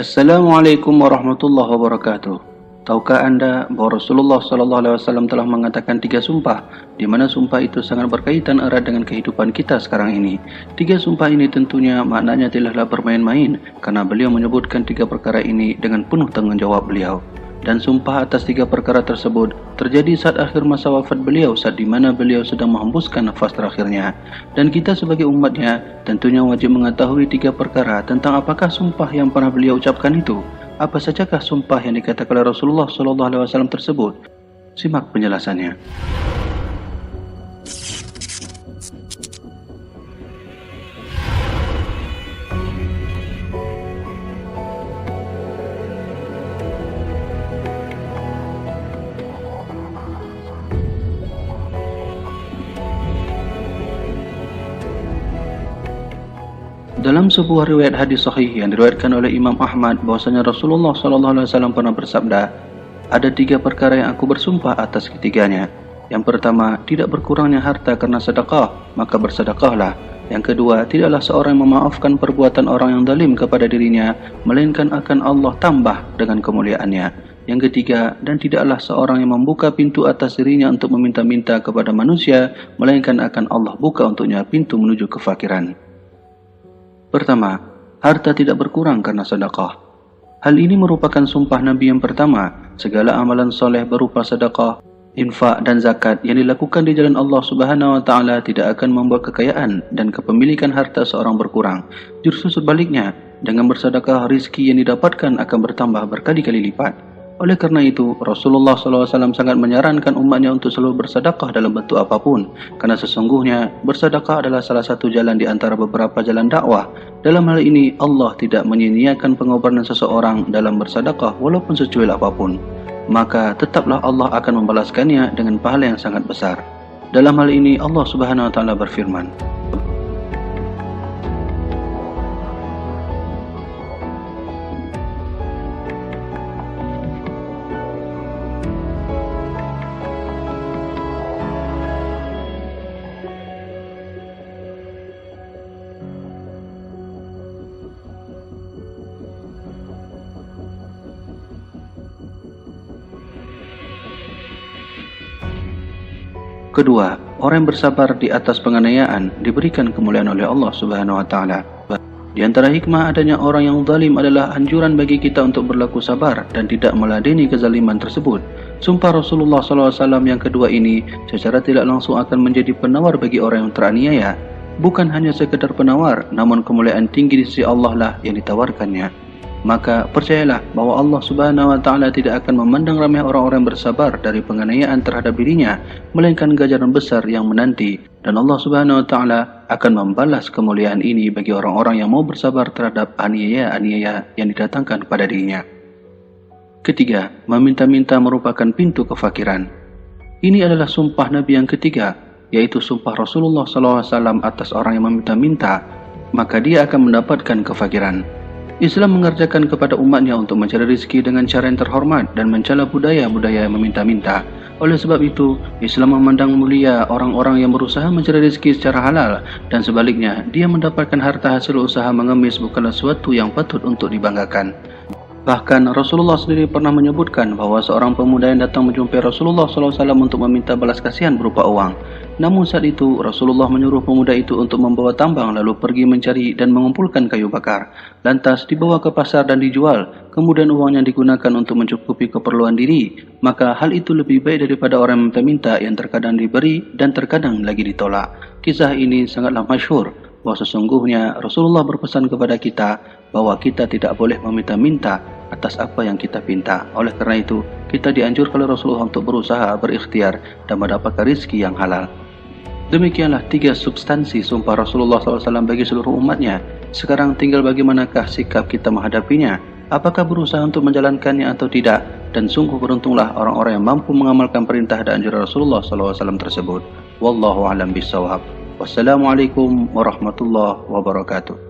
Assalamualaikum warahmatullahi wabarakatuh. Tahukah Anda bahwa Rasulullah SAW telah mengatakan 3 sumpah, di mana sumpah itu sangat berkaitan erat dengan kehidupan kita sekarang ini. 3 sumpah ini tentunya maknanya tidaklah bermain-main, karena beliau menyebutkan 3 perkara ini dengan penuh tanggung jawab beliau. Dan sumpah atas 3 perkara tersebut terjadi saat akhir masa wafat beliau, saat di mana beliau sedang menghembuskan nafas terakhirnya. Dan kita sebagai umatnya tentunya wajib mengetahui 3 perkara tentang apakah sumpah yang pernah beliau ucapkan itu. Apa sajakah sumpah yang dikatakan oleh Rasulullah SAW tersebut? Simak penjelasannya. Dalam sebuah riwayat hadis sahih yang diriwayatkan oleh Imam Ahmad, bahwasanya Rasulullah SAW pernah bersabda, ada 3 perkara yang aku bersumpah atas ketiganya. Yang pertama, tidak berkurangnya harta karena sedekah, maka bersedekahlah. Yang kedua, tidaklah seorang yang memaafkan perbuatan orang yang zalim kepada dirinya, melainkan akan Allah tambah dengan kemuliaannya. Yang ketiga, dan tidaklah seorang yang membuka pintu atas dirinya untuk meminta-minta kepada manusia, melainkan akan Allah buka untuknya pintu menuju kefakiran. Pertama, harta tidak berkurang karena sedekah. Hal ini merupakan sumpah Nabi yang pertama. Segala amalan soleh berupa sedekah, infak dan zakat yang dilakukan di jalan Allah Subhanahu wa taala tidak akan membuat kekayaan dan kepemilikan harta seorang berkurang. Justru sebaliknya, dengan bersedekah rizki yang didapatkan akan bertambah berkali-kali lipat. Oleh karena itu, Rasulullah SAW sangat menyarankan umatnya untuk selalu bersedekah dalam bentuk apapun, karena sesungguhnya bersedekah adalah salah satu jalan di antara beberapa jalan dakwah. Dalam hal ini, Allah tidak menyia-nyiakan pengorbanan seseorang dalam bersedekah walaupun secuil apapun. Maka tetaplah Allah akan membalaskannya dengan pahala yang sangat besar. Dalam hal ini, Allah Subhanahu wa taala berfirman, kedua, orang yang bersabar di atas penganiayaan diberikan kemuliaan oleh Allah Subhanahu wa taala. Di antara hikmah adanya orang yang zalim adalah anjuran bagi kita untuk berlaku sabar dan tidak meladeni kezaliman tersebut. Sumpah Rasulullah SAW yang kedua ini secara tidak langsung akan menjadi penawar bagi orang yang teraniaya. Bukan hanya sekedar penawar, namun kemuliaan tinggi di sisi Allah lah yang ditawarkannya. Maka percayalah bahwa Allah Subhanahu wa taala tidak akan memandang remeh orang-orang bersabar dari penganiayaan terhadap dirinya, melainkan ganjaran besar yang menanti, dan Allah Subhanahu wa taala akan membalas kemuliaan ini bagi orang-orang yang mau bersabar terhadap aniaya-aniaya yang didatangkan pada dirinya. Ketiga, meminta-minta merupakan pintu kefakiran. Ini adalah sumpah Nabi yang ketiga, yaitu sumpah Rasulullah SAW atas orang yang meminta-minta, maka dia akan mendapatkan kefakiran. Islam mengerjakan kepada umatnya untuk mencari rezeki dengan cara yang terhormat dan mencela budaya-budaya yang meminta-minta. Oleh sebab itu, Islam memandang mulia orang-orang yang berusaha mencari rezeki secara halal, dan sebaliknya, dia mendapatkan harta hasil usaha mengemis bukanlah suatu yang patut untuk dibanggakan. Bahkan Rasulullah sendiri pernah menyebutkan bahwa seorang pemuda yang datang menjumpai Rasulullah SAW untuk meminta balas kasihan berupa uang. Namun saat itu Rasulullah menyuruh pemuda itu untuk membawa tambang lalu pergi mencari dan mengumpulkan kayu bakar. Lantas dibawa ke pasar dan dijual. Kemudian uangnya digunakan untuk mencukupi keperluan diri. Maka hal itu lebih baik daripada orang yang minta-minta yang terkadang diberi dan terkadang lagi ditolak. Kisah ini sangatlah masyhur bahwa sesungguhnya Rasulullah berpesan kepada kita bahwa kita tidak boleh meminta-minta atas apa yang kita pinta. Oleh karena itu, kita dianjurkan oleh Rasulullah untuk berusaha, berikhtiar dan mendapatkan rezeki yang halal. Demikianlah 3 substansi sumpah Rasulullah SAW bagi seluruh umatnya. Sekarang tinggal bagaimanakah sikap kita menghadapinya. Apakah berusaha untuk menjalankannya atau tidak? Dan sungguh beruntunglah orang-orang yang mampu mengamalkan perintah dan anjuran Rasulullah SAW tersebut. Wallahu a'lam bishawab. Wassalamualaikum warahmatullahi wabarakatuh.